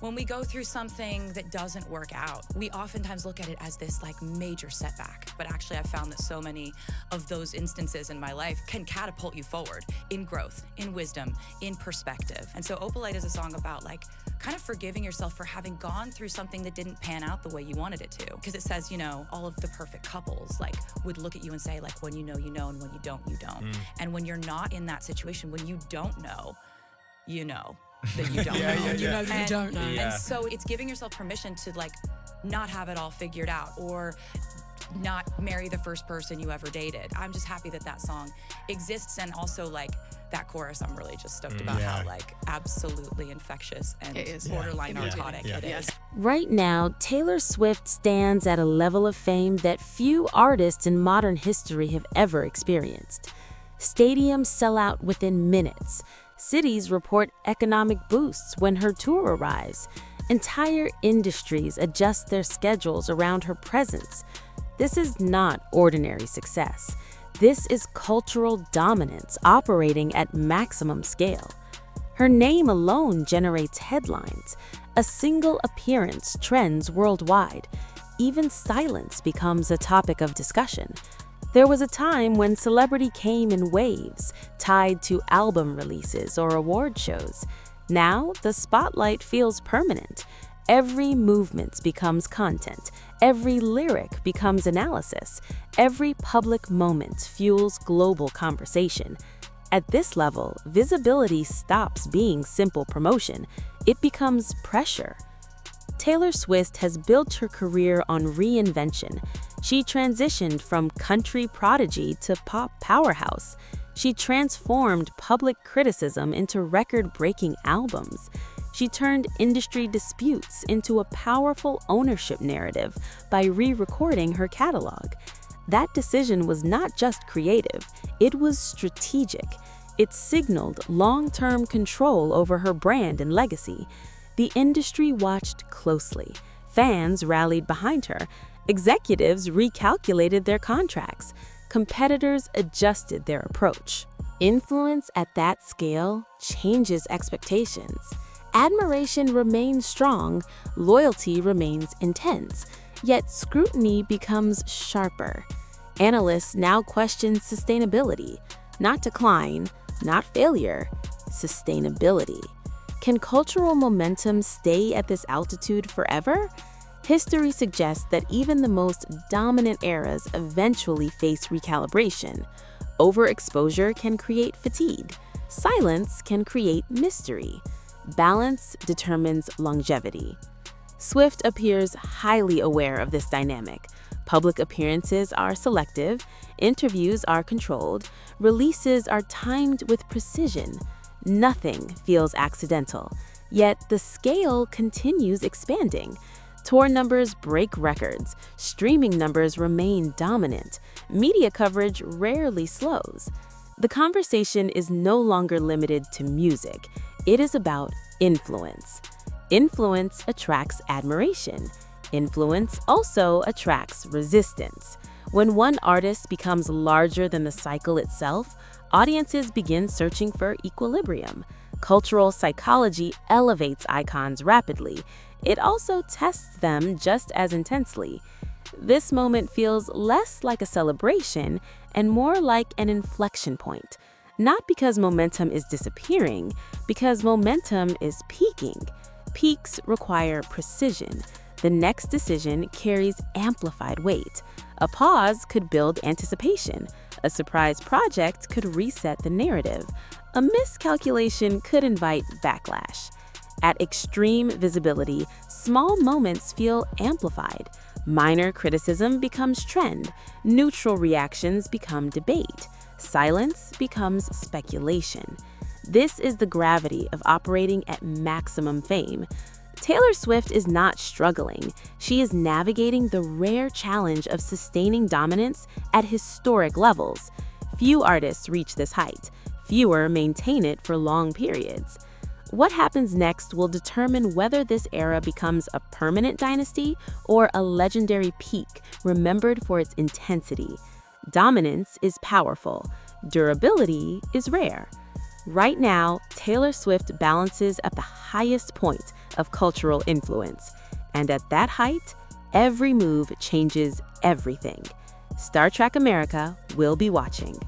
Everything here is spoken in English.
When we go through something that doesn't work out, we oftentimes look at it as this like major setback. But actually, I've found that so many of those instances in my life can catapult you forward in growth, in wisdom, in perspective. And so Opalite is a song about like kind of forgiving yourself for having gone through something that didn't pan out the way you wanted it to. Because it says, you know, all of the perfect couples like would look at you and say like, when you know, and when you don't, you don't. And when you're not in that situation, when you don't know, you know that you don't know. You know that you don't know. And so it's giving yourself permission to like not have it all figured out or not marry the first person you ever dated. I'm just happy that that song exists, and also like that chorus I'm really just stoked about how like absolutely infectious and borderline narcotic it is. Right now, Taylor Swift stands at a level of fame that few artists in modern history have ever experienced. Stadiums sell out within minutes. Cities report economic boosts when her tour arrives. Entire industries adjust their schedules around her presence. This is not ordinary success. This is cultural dominance operating at maximum scale. Her name alone generates headlines. A single appearance trends worldwide. Even silence becomes a topic of discussion. There was a time when celebrity came in waves, tied to album releases or award shows. Now, the spotlight feels permanent. Every movement becomes content. Every lyric becomes analysis. Every public moment fuels global conversation. At this level, visibility stops being simple promotion. It becomes pressure. Taylor Swift has built her career on reinvention. She transitioned from country prodigy to pop powerhouse. She transformed public criticism into record-breaking albums. She turned industry disputes into a powerful ownership narrative by re-recording her catalog. That decision was not just creative, it was strategic. It signaled long-term control over her brand and legacy. The industry watched closely. Fans rallied behind her. Executives recalculated their contracts. Competitors adjusted their approach. Influence at that scale changes expectations. Admiration remains strong, loyalty remains intense, yet scrutiny becomes sharper. Analysts now question sustainability, not decline, not failure, sustainability. Can cultural momentum stay at this altitude forever? History suggests that even the most dominant eras eventually face recalibration. Overexposure can create fatigue. Silence can create mystery. Balance determines longevity. Swift appears highly aware of this dynamic. Public appearances are selective, interviews are controlled, releases are timed with precision. Nothing feels accidental, yet the scale continues expanding. Tour numbers break records, streaming numbers remain dominant, media coverage rarely slows. The conversation is no longer limited to music. It is about influence. Influence attracts admiration. Influence also attracts resistance. When one artist becomes larger than the cycle itself, audiences begin searching for equilibrium. Cultural psychology elevates icons rapidly. It also tests them just as intensely. This moment feels less like a celebration and more like an inflection point. Not because momentum is disappearing, because momentum is peaking. Peaks require precision. The next decision carries amplified weight. A pause could build anticipation. A surprise project could reset the narrative. A miscalculation could invite backlash. At extreme visibility, small moments feel amplified. Minor criticism becomes trend. Neutral reactions become debate. Silence becomes speculation. This is the gravity of operating at maximum fame. Taylor Swift is not struggling. She is navigating the rare challenge of sustaining dominance at historic levels. Few artists reach this height. Fewer maintain it for long periods. What happens next will determine whether this era becomes a permanent dynasty or a legendary peak remembered for its intensity. Dominance is powerful. Durability is rare. Right now, Taylor Swift balances at the highest point of cultural influence. And at that height, every move changes everything. Star Trek America will be watching.